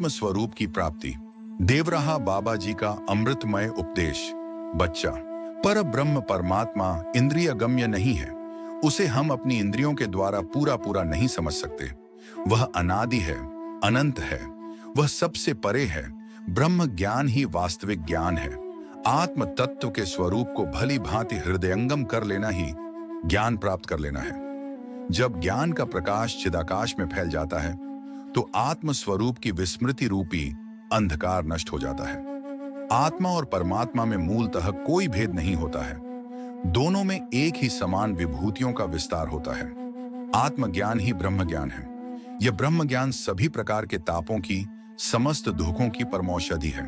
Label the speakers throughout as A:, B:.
A: आत्म स्वरूप की प्राप्ति। देवराहा बाबा जी का अमृतमय उपदेश। बच्चा, पर ब्रह्म परमात्मा इंद्रिय गम्य नहीं है। उसे हम अपनी इंद्रियों के द्वारा पूरा नहीं समझ सकते। वह अनादि है, अनंत है, वह सबसे परे है। ब्रह्म ज्ञान ही वास्तविक ज्ञान है। आत्म तत्व के स्वरूप को भली भांति हृदयंगम कर लेना ही ज्ञान प्राप्त कर लेना है। जब ज्ञान का प्रकाश चिदाकाश में फैल जाता है तो आत्म स्वरूप की विस्मृति रूपी अंधकार नष्ट हो जाता है। आत्मा और परमात्मा में मूलतः कोई भेद नहीं होता है। दोनों में एक ही समान विभूतियों का विस्तार होता है। आत्मज्ञान ही ब्रह्म ज्ञान है। यह ब्रह्म ज्ञान सभी प्रकार के तापों की, समस्त दुखों की परमौषधि है।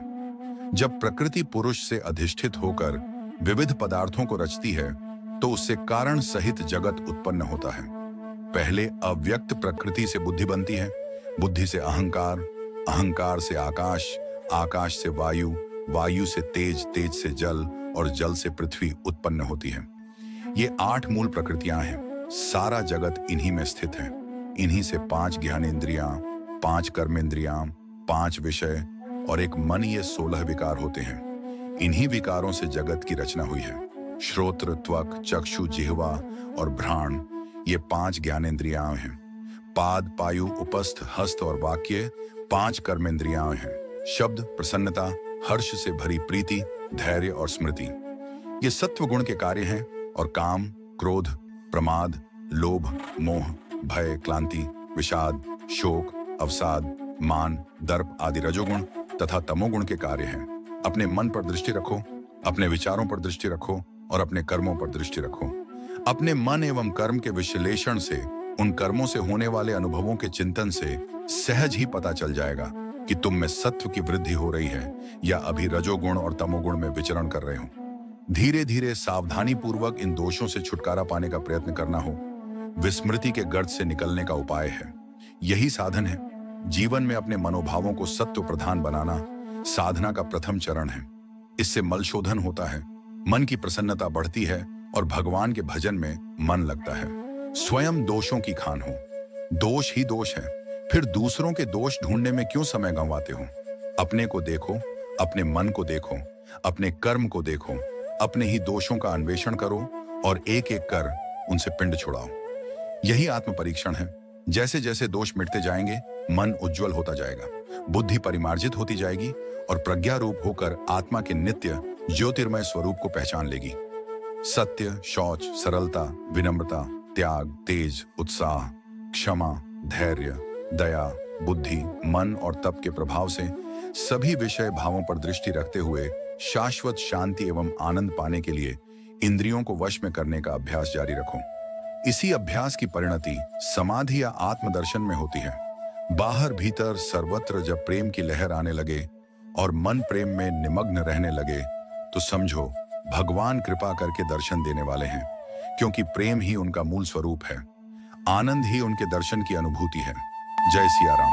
A: जब प्रकृति पुरुष से अधिष्ठित होकर विविध पदार्थों को रचती है तो उससे कारण सहित जगत उत्पन्न होता है। पहले अव्यक्त प्रकृति से बुद्धि बनती है, बुद्धि से अहंकार, अहंकार से आकाश, आकाश से वायु, वायु से तेज, तेज से जल और जल से पृथ्वी उत्पन्न होती है। ये 8 मूल प्रकृतियां हैं। सारा जगत इन्हीं में स्थित है। इन्हीं से 5 ज्ञानेंद्रियां, 5 कर्मेंद्रियां, 5 विषय और एक मन, ये 16 विकार होते हैं। इन्हीं विकारों से जगत की रचना हुई है। श्रोत्र, त्वक, चक्षु, जिह्वा और घ्राण, ये 5 ज्ञानेंद्रियां हैं। पाद, पायु, उपस्थ, हस्त और वाक्य 5 कर्मेंद्रियां हैं। शब्द, प्रसन्नता, हर्ष से भरी प्रीति, धैर्य और स्मृति, ये सत्व गुण के कार्य हैं। और काम, क्रोध, प्रमाद, लोभ, मोह, भय, क्लांति, विषाद, शोक, अवसाद, मान, दर्प आदि रजोगुण तथा तमोगुण के कार्य हैं। अपने मन पर दृष्टि रखो, अपने विचारों पर दृष्टि रखो और अपने कर्मों पर दृष्टि रखो। अपने मन एवं कर्म के विश्लेषण से, उन कर्मों से होने वाले अनुभवों के चिंतन से सहज ही पता चल जाएगा कि तुम में सत्व की वृद्धि हो रही है या अभी रजोगुण और तमोगुण में विचरण कर रहे हो। धीरे धीरे सावधानी पूर्वक इन दोषों से छुटकारा पाने का प्रयत्न करना हो, विस्मृति के गर्त से निकलने का उपाय है। यही साधन है। जीवन में अपने मनोभावों को सत्व प्रधान बनाना साधना का प्रथम चरण है। इससे मल शोधन होता है, मन की प्रसन्नता बढ़ती है और भगवान के भजन में मन लगता है। स्वयं दोषों की खान हो। दोष ही दोष है, फिर दूसरों के दोष ढूंढने में क्यों समय गंवाते हो। अपने को देखो, अपने मन को देखो, अपने कर्म को देखो, अपने ही दोषों का अन्वेषण करो और एक एक कर उनसे पिंड छुड़ाओ। यही आत्म परीक्षण है। जैसे जैसे दोष मिटते जाएंगे, मन उज्जवल होता जाएगा, बुद्धि परिमार्जित होती जाएगी और प्रज्ञा रूप होकर आत्मा के नित्य ज्योतिर्मय स्वरूप को पहचान लेगी। सत्य, शौच, सरलता, विनम्रता, त्याग, तेज, उत्साह, क्षमा, धैर्य, दया, बुद्धि, मन और तप के प्रभाव से सभी विषय भावों पर दृष्टि रखते हुए शाश्वत शांति एवं आनंद पाने के लिए इंद्रियों को वश में करने का अभ्यास जारी रखो। इसी अभ्यास की परिणति समाधि या आत्मदर्शन में होती है। बाहर भीतर सर्वत्र जब प्रेम की लहर आने लगे और मन प्रेम में निमग्न रहने लगे तो समझो भगवान कृपा करके दर्शन देने वाले हैं, क्योंकि प्रेम ही उनका मूल स्वरूप है। आनंद ही उनके दर्शन की अनुभूति है। जय सिया राम।